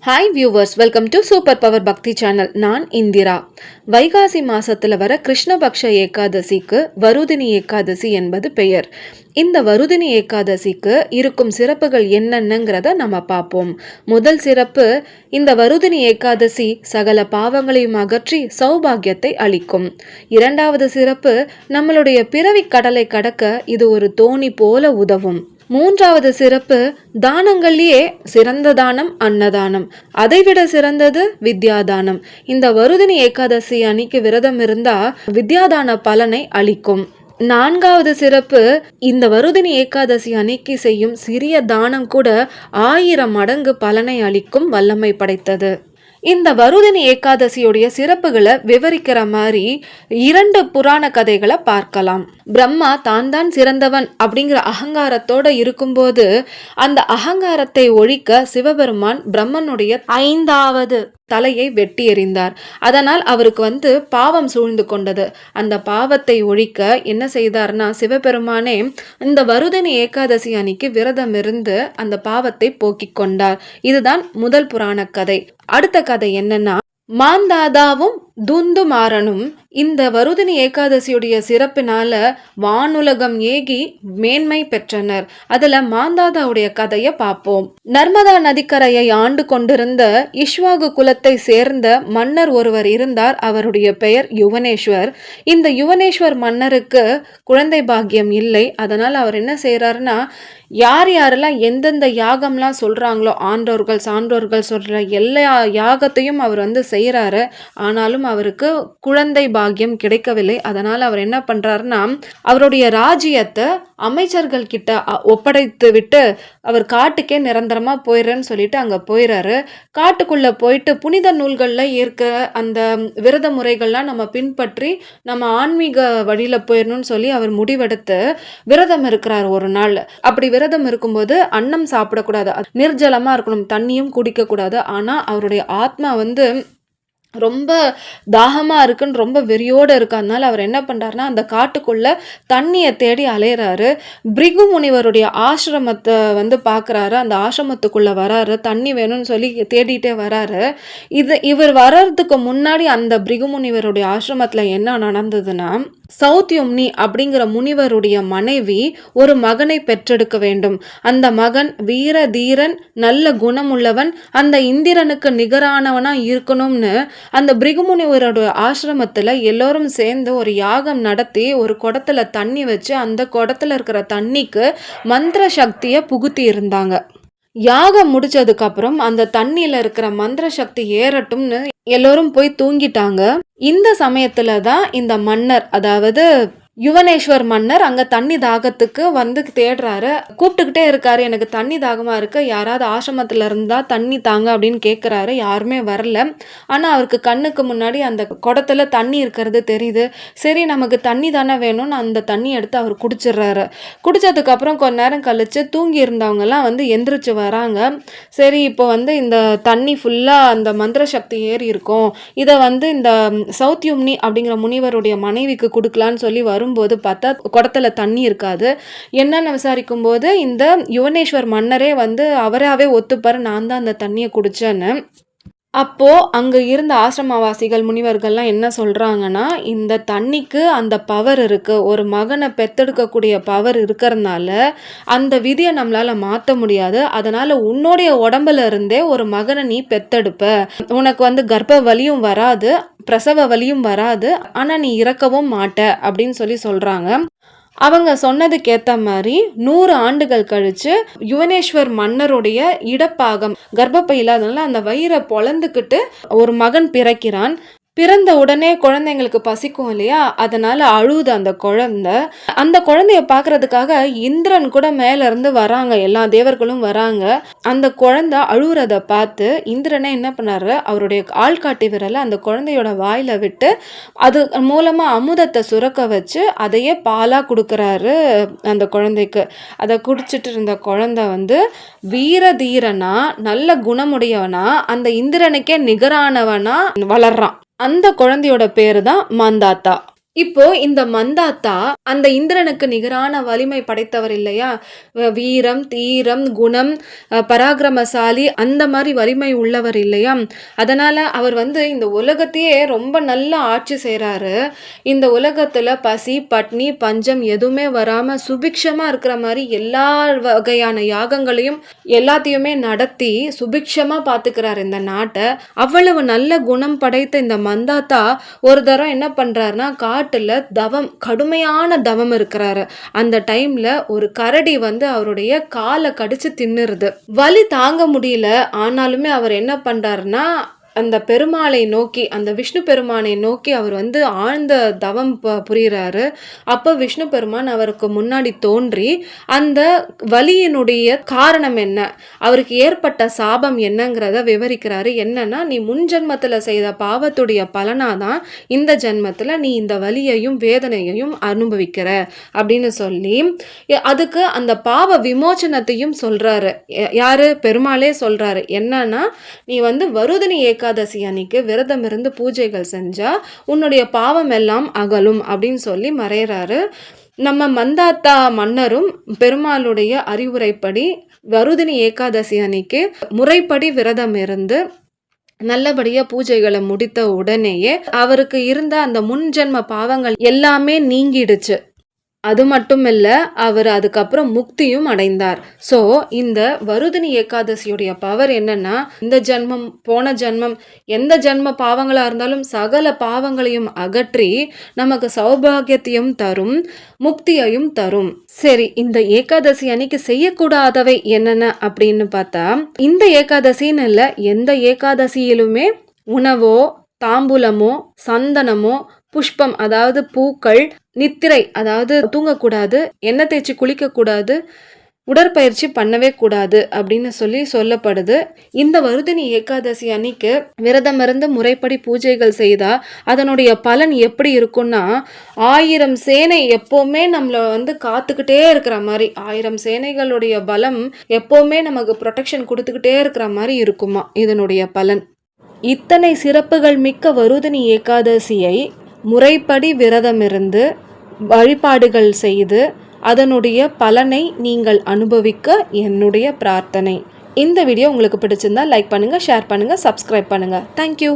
Hi viewers, welcome to super power பக்தி channel. நான் இந்திரா. வைகாசி மாசத்துல வர கிருஷ்ணபக்ஷ ஏகாதசிக்கு வருதினி ஏகாதசி என்பது பெயர். இந்த வருதினி ஏகாதசிக்கு இருக்கும் சிறப்புகள் என்னென்னங்கிறத நம்ம பார்ப்போம். முதல் சிறப்பு, இந்த வருதினி ஏகாதசி சகல பாவங்களையும் அகற்றி சௌபாகியத்தை அளிக்கும். இரண்டாவது சிறப்பு, நம்மளுடைய பிறவி கடலை கடக்க இது ஒரு தோணி போல உதவும். மூன்றாவது சிறப்பு, தானங்கள்லயே சிறந்த தானம் அன்னதானம், அதைவிட சிறந்தது வித்யாதானம். இந்த வருதினி ஏகாதசி அன்னைக்கு விரதம் இருந்தா வித்யாதான பலனை அளிக்கும். நான்காவது சிறப்பு, இந்த வருதினி ஏகாதசி அன்னைக்கு செய்யும் சிறிய தானம் கூட 1000 மடங்கு பலனை அளிக்கும் வல்லமை படைத்தது. இந்த வருதினி ஏகாதசியுடைய சிறப்புகளை விவரிக்கிற மாதிரி 2 புராண கதைகளை பார்க்கலாம். பிரம்மா தான் சிறந்தவன் அப்படிங்கிற அகங்காரத்தோட இருக்கும்போது அந்த அகங்காரத்தை ஒழிக்க சிவபெருமான் பிரம்மனுடைய 5வது தலையை வெட்டி எறிந்தார். அதனால் அவருக்கு பாவம் சூழ்ந்து கொண்டது. அந்த பாவத்தை ஒழிக்க என்ன செய்தார்னா, சிவபெருமானே இந்த வருதினி ஏகாதசி அன்னைக்கு விரதம் இருந்து அந்த பாவத்தை போக்கிக் கொண்டார். இதுதான் முதல் புராண கதை. அடுத்த கதை என்னன்னா, மாந்தாதாவும் துந்துமாறனும் இந்த வருதினி ஏகாதசியுடைய சிறப்பினால வானுலகம் ஏகி மேன்மை பெற்றனர். அதுல மாந்தாதாவுடைய கதையை பார்ப்போம். நர்மதா நதிக்கரையை ஆண்டு கொண்டிருந்த இஷ்வாகு குலத்தை சேர்ந்த மன்னர் ஒருவர் இருந்தார். அவருடைய பெயர் யுவனேஸ்வர். இந்த யுவனேஸ்வர் மன்னருக்கு குழந்தை பாக்கியம் இல்லை. அதனால் அவர் என்ன செய்யறாருன்னா, யாரெல்லாம் எந்தெந்த யாகம்லாம் சொல்றாங்களோ, ஆன்றோர்கள் சான்றோர்கள் சொல்ற எல்லா யாகத்தையும் அவர் செய்யறாரு. ஆனாலும் அவருக்கு குழந்தை பாக்கியம் கிடைக்கவில்லை. அதனால அவர் என்ன பண்றாருன்னா, அவருடைய ராஜ்யத்தை அமைச்சர்கள் கிட்ட ஒப்படைத்து விட்டு அவர் காட்டுக்கே நிரந்தரமா போயிடுறேன்னு சொல்லிட்டு அங்க போயிறாரு. காட்டுக்குள்ள போயிட்டு புனித நூல்கள்ல இருக்கிற அந்த விரத முறைகள்லாம் நம்ம பின்பற்றி நம்ம ஆன்மீக வழியில போயிடணும்னு சொல்லி அவர் முடிவெடுத்து விரதம் இருக்கிறார். ஒரு நாள் அப்படி விரதம் இருக்கும்போது அன்னம் சாப்பிடக்கூடாது, நிர்ஜலமா இருக்கணும், தண்ணியும் குடிக்க கூடாது. ஆனா அவருடைய ஆத்மா ரொம்ப தாகமா இருக்குன்னு ரொம்ப வெறியோட இருக்கு. அதனால அவர் என்ன பண்றாருன்னா, அந்த காட்டுக்குள்ள தண்ணியை தேடி அலையிறாரு. பிரிகு முனிவருடைய ஆசிரமத்தை பாக்குறாரு. அந்த ஆசிரமத்துக்குள்ள வராரு, தண்ணி வேணும்னு சொல்லி தேடிட்டே வராரு. இவர் வர்றதுக்கு முன்னாடி அந்த பிரிகு முனிவருடைய ஆசிரமத்துல என்ன நடந்ததுன்னா, சௌத்யும்னி அப்படிங்கிற முனிவருடைய மனைவி ஒரு மகனை பெற்றெடுக்க வேண்டும். அந்த மகன் வீர தீரன், நல்ல குணமுள்ளவன், அந்த இந்திரனுக்கு நிகரானவனா இருக்கணும்னு அந்த பிரிகுமுனிவரோட ஆசிரமத்துல எல்லோரும் சேர்ந்து ஒரு யாகம் நடத்தி ஒரு குடத்துல தண்ணி வச்சு அந்த குடத்துல இருக்கிற தண்ணிக்கு மந்திர சக்தியை புகுத்தி இருந்தாங்க. யாகம் முடிச்சதுக்கு அப்புறம் அந்த தண்ணியில இருக்கிற மந்திர சக்தி ஏறட்டும்னு எல்லோரும் போய் தூங்கிட்டாங்க. இந்த சமயத்துல தான் இந்த மன்னர், அதாவது யுவனேஸ்வர் மன்னர் அங்க தண்ணி தாகத்துக்கு தேடுறாரு. கூப்பிட்டுக்கிட்டே இருக்காரு, எனக்கு தண்ணி தாகமா இருக்கு, யாராவது ஆசிரமத்துல இருந்தா தண்ணி தாங்க அப்படின்னு கேட்கிறாரு. யாருமே வரல. ஆனா அவருக்கு கண்ணுக்கு முன்னாடி அந்த குடத்துல தண்ணி இருக்கிறது தெரியுது. சரி, நமக்கு தண்ணி தானே வேணும்னு அந்த தண்ணி எடுத்து அவர் குடிச்சிடுறாரு. குடிச்சதுக்கு அப்புறம் கொஞ்ச நேரம் கழிச்சு தூங்கி இருந்தவங்க எல்லாம் எந்திரிச்சு வராங்க. சரி, இப்போ இந்த தண்ணி ஃபுல்லா அந்த மந்திர சக்தி ஏறி இருக்கும், இதை இந்த சௌத்யும்னி அப்படிங்கிற முனிவருடைய மனைவிக்கு கொடுக்கலான்னு சொல்லி வரும்போது பார்த்தா குடத்துல தண்ணி இருக்காது. என்னன்னு விசாரிக்கும் போது இந்த யுவனேஸ்வர் மன்னரே அவராவே ஒத்துப்பாரு, நான் தான் அந்த தண்ணியை குடிச்சேன்னு. அப்போ அங்க இருந்த ஆசிரமவாசிகள் முனிவர்கள்லாம் என்ன சொல்றாங்கன்னா, இந்த தண்ணிக்கு அந்த பவர் இருக்கு, ஒரு மகனை பெத்தெடுக்கக்கூடிய பவர் இருக்கிறதுனால அந்த விதியை நம்மளால மாற்ற முடியாது. அதனால உன்னுடைய உடம்புல இருந்தே ஒரு மகனை நீ பெத்தெடுப்ப, உனக்கு கர்ப்ப வலியும் வராது, பிரசவ வலியும் வராது, ஆனா நீ இறக்கவும் மாட்ட அப்படின்னு சொல்றாங்க. அவங்க சொன்னதுக்கு ஏத்த மாதிரி 100 ஆண்டுகள் கழிச்சு யுவனேஸ்வர் மன்னருடைய இடப்பாகம் கர்ப்பப்பையில, அதனால அந்த வயிறை பொளந்துக்கிட்டு ஒரு மகன் பிறக்கிறான். பிறந்த உடனே குழந்தைங்களுக்கு பசிக்கும் இல்லையா, அதனால அழுது அந்த குழந்தை. அந்த குழந்தைய பாக்குறதுக்காக இந்திரன் கூட மேல இருந்து வராங்க, எல்லா தேவர்களும் வராங்க. அந்த குழந்தை அழுறத பார்த்து இந்திரனே என்ன பண்ணாரு, அவருடைய ஆள்காட்டி விரலை அந்த குழந்தையோட வாயில விட்டு அது மூலமா அமுதத்தை சுரக்க வச்சு அதையே பாலா கொடுக்கறாரு அந்த குழந்தைக்கு. அதை குடிச்சிட்டு இருந்த குழந்தை வீர தீரனா, நல்ல குணமுடையவனா, அந்த இந்திரனுக்கே நிகரானவனா வளர்றான். அந்த குழந்தையோட பேரு தான் மாந்தாத்தா. இப்போ இந்த மந்தாத்தா அந்த இந்திரனுக்கு நிகரான வலிமை படைத்தவர் இல்லையா? வீரம், தீரம், குணம், பராக்கிரமசாலி அந்த மாதிரி வலிமை உள்ளவர் இல்லையா? அதனால அவர் இந்த உலகத்தையே ரொம்ப நல்லா ஆட்சி செய்கிறாரு. இந்த உலகத்துல பசி, பட்னி, பஞ்சம் எதுவுமே வராம சுபிக்ஷமா இருக்கிற மாதிரி எல்லா வகையான யாகங்களையும் எல்லாத்தையுமே நடத்தி சுபிக்ஷமா பார்த்துக்கிறார் இந்த நாட்டை. அவ்வளவு நல்ல குணம் படைத்த இந்த மந்தாத்தா ஒரு தரம் என்ன பண்றாருன்னா, காட்டுல கடுமையான தவம் இருக்கிறாரு. அந்த டைம்ல ஒரு கரடி அவருடைய காலை கடிச்சு தின்னுருது. வலி தாங்க முடியல. ஆனாலுமே அவர் என்ன பண்றாருன்னா, அந்த பெருமாளை நோக்கி, அந்த விஷ்ணு பெருமானை நோக்கி அவர் ஆழ்ந்த தவம் புரிகிறாரு. அப்போ விஷ்ணு பெருமான் அவருக்கு முன்னாடி தோன்றி அந்த வலியினுடைய காரணம் என்ன, அவருக்கு ஏற்பட்ட சாபம் என்னங்கிறத விவரிக்கிறாரு. என்னன்னா, நீ முன் ஜென்மத்தில் செய்த பாவத்துடைய பலனாதான் இந்த ஜென்மத்தில் நீ இந்த வலியையும் வேதனையையும் அனுபவிக்கிற அப்படின்னு சொல்லி அதுக்கு அந்த பாவ விமோச்சனத்தையும் சொல்றாரு. யாரு? பெருமாளே சொல்றாரு. என்னன்னா, நீ வருதினி ஏகாதசி அன்னைக்கு விரதம் இருந்து பூஜைகள் செஞ்சா உன்னுடைய பாவம் எல்லாம் அகலும் அப்படின்னு சொல்லி மறைறாரு. நம்ம மந்தாத்தா மன்னரும் பெருமாளுடைய அறிவுரைப்படி வருதினி ஏகாதசி அன்னைக்கு முறைப்படி விரதம் இருந்து நல்லபடியா பூஜைகளை முடித்த உடனேயே அவருக்கு இருந்த அந்த முன்ஜென்ம பாவங்கள் எல்லாமே நீங்கிடுச்சு. அது மட்டும் இல்லை, அவர் அதுக்கப்புறம் முக்தியும் அடைந்தார். ஸோ இந்த வருதினி ஏகாதசியுடைய பவர் என்னன்னா, இந்த ஜென்மம் போன ஜென்மம் எந்த ஜென்ம பாவங்களாக இருந்தாலும் சகல பாவங்களையும் அகற்றி நமக்கு சௌபாகியத்தையும் தரும், முக்தியையும் தரும். சரி, இந்த ஏகாதசி அன்னைக்கு செய்யக்கூடாதவை என்னென்ன அப்படின்னு பார்த்தா, இந்த ஏகாதசின்னு இல்லை, எந்த ஏகாதசியிலுமே உணவோ தாம்பூலமோ சந்தனமோ புஷ்பம் அதாவது பூக்கள், நித்திரை அதாவது தூங்கக்கூடாது, எண்ணெய் தேய்ச்சி குளிக்கக்கூடாது, உடற்பயிற்சி பண்ணவே கூடாது அப்படின்னு சொல்லப்படுது. இந்த வருதினி ஏகாதசி அன்னைக்கு விரதம் இருந்து முறைப்படி பூஜைகள் செய்தா அதனுடைய பலன் எப்படி இருக்கும்னா, 1000 சேனை எப்போவுமே நம்மளை காத்துக்கிட்டே இருக்கிற மாதிரி, 1000 சேனைகளுடைய பலம் எப்போவுமே நமக்கு ப்ரொடெக்ஷன் கொடுத்துக்கிட்டே இருக்கிற மாதிரி இருக்குமா இதனுடைய பலன். இத்தனை சிறப்புகள் மிக்க வருதினி ஏகாதசியை முறைப்படி விரதமிருந்து வழிபாடுகள் செய்து அதனுடைய பலனை நீங்கள் அனுபவிக்க என்னுடைய பிரார்த்தனை. இந்த வீடியோ உங்களுக்கு பிடிச்சிருந்தா லைக் பண்ணுங்கள், ஷேர் பண்ணுங்கள், சப்ஸ்கிரைப் பண்ணுங்கள். தேங்க்யூ.